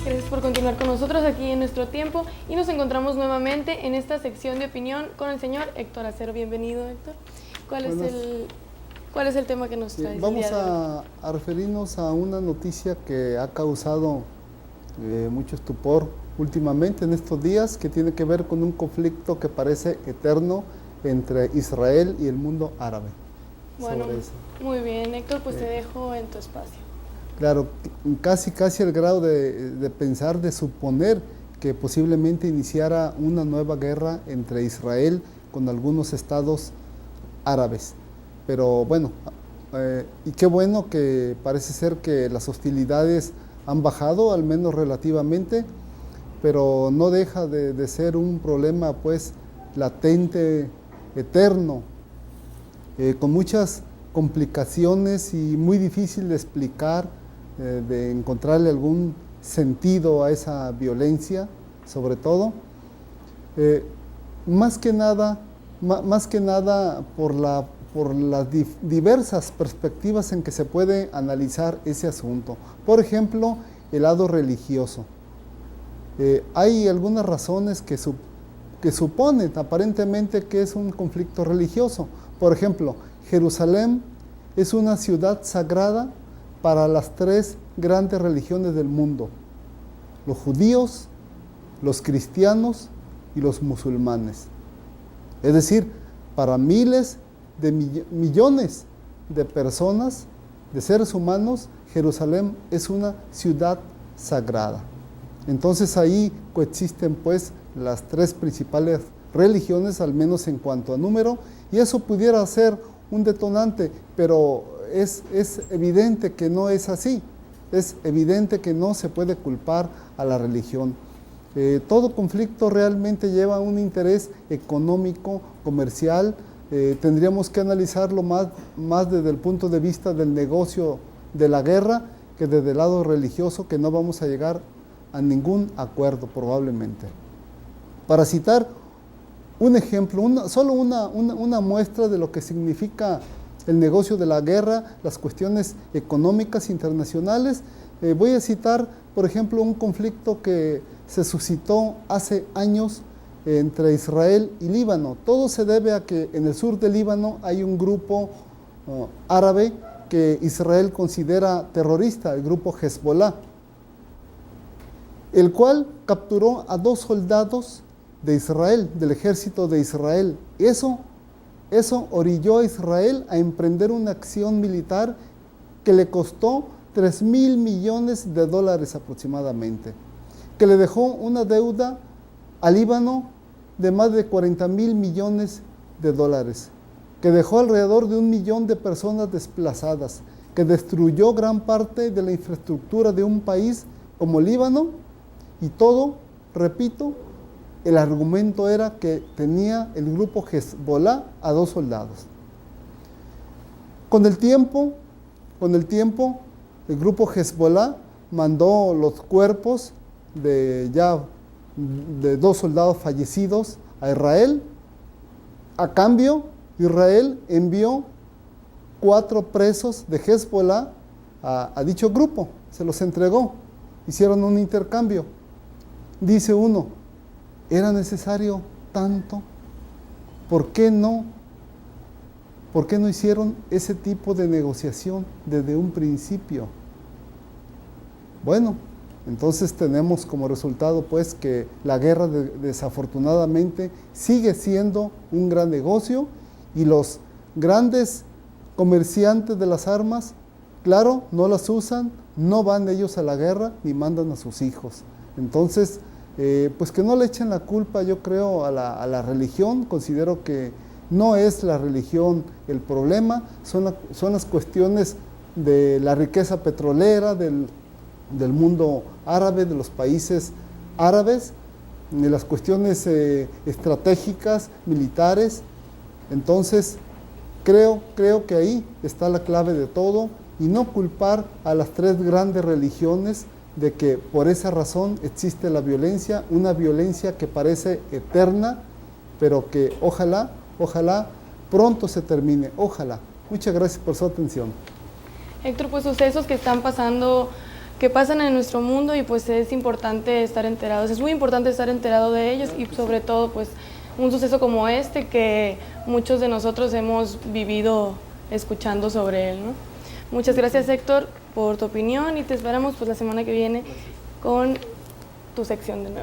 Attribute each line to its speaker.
Speaker 1: Gracias por continuar con nosotros aquí en Nuestro Tiempo y nos encontramos nuevamente en esta sección de opinión con el señor Héctor Acero. Bienvenido, Héctor. ¿Cuál es el tema que nos trae?
Speaker 2: Vamos a referirnos a una noticia que ha causado mucho estupor últimamente en estos días, que tiene que ver con un conflicto que parece eterno entre Israel y el mundo árabe.
Speaker 1: Bueno, muy bien, Héctor, pues te dejo en tu espacio.
Speaker 2: Claro, casi al grado de pensar, de suponer que posiblemente iniciara una nueva guerra entre Israel con algunos estados árabes. Pero bueno, y qué bueno que parece ser que las hostilidades han bajado, al menos relativamente, pero no deja de ser un problema pues latente, eterno, con muchas complicaciones y muy difícil de explicar, de encontrarle algún sentido a esa violencia, sobre todo, más que nada por las diversas perspectivas en que se puede analizar ese asunto. Por ejemplo, el lado religioso. Hay algunas razones que suponen aparentemente que es un conflicto religioso. Por ejemplo, Jerusalén es una ciudad sagrada para las tres grandes religiones del mundo: los judíos, los cristianos y los musulmanes. Es decir, para miles de millones de personas, de seres humanos, Jerusalén es una ciudad sagrada. Entonces ahí coexisten pues las tres principales religiones, al menos en cuanto a número, y eso pudiera ser un detonante, pero es evidente que no es así. Es evidente que no se puede culpar a la religión. Todo conflicto realmente lleva un interés económico, comercial. Tendríamos que analizarlo más desde el punto de vista del negocio de la guerra que desde el lado religioso, que no vamos a llegar a ningún acuerdo probablemente. Para citar un ejemplo, solo una muestra de lo que significa el negocio de la guerra, las cuestiones económicas internacionales, voy a citar, por ejemplo, un conflicto que se suscitó hace años entre Israel y Líbano. Todo se debe a que en el sur de Líbano hay un grupo árabe que Israel considera terrorista, el grupo Hezbollah, el cual capturó a 2 soldados de Israel, del ejército de Israel. Eso orilló a Israel a emprender una acción militar que le costó $3,000 millones aproximadamente, que le dejó una deuda al Líbano de más de $40,000 millones, que dejó alrededor de 1 millón de personas desplazadas, que destruyó gran parte de la infraestructura de un país como Líbano, y todo, repito, el argumento era que tenía el grupo Hezbollah a 2 soldados. Con el tiempo, el grupo Hezbollah mandó los cuerpos de 2 soldados fallecidos a Israel. A cambio, Israel envió 4 presos de Hezbollah a dicho grupo, se los entregó, hicieron un intercambio. Dice uno, ¿era necesario tanto? ¿Por qué no hicieron ese tipo de negociación desde un principio? Bueno, entonces tenemos como resultado pues que la guerra desafortunadamente sigue siendo un gran negocio, y los grandes comerciantes de las armas, claro, no las usan, no van ellos a la guerra ni mandan a sus hijos. Entonces, pues que no le echen la culpa, yo creo, a la religión. Considero que no es la religión el problema, son las cuestiones de la riqueza petrolera del mundo árabe, de los países árabes, de las cuestiones estratégicas, militares. Entonces, creo que ahí está la clave de todo, y no culpar a las 3 grandes religiones de que por esa razón existe la violencia, una violencia que parece eterna, pero que ojalá pronto se termine, ojalá. Muchas gracias por su atención.
Speaker 1: Héctor, pues sucesos que están pasando que pasan en nuestro mundo y pues es importante estar enterados, es muy importante estar enterado de ellos y sobre todo pues un suceso como este que muchos de nosotros hemos vivido escuchando sobre él, ¿no? Muchas gracias, Héctor, por tu opinión y te esperamos pues la semana que viene con tu sección de nuevo.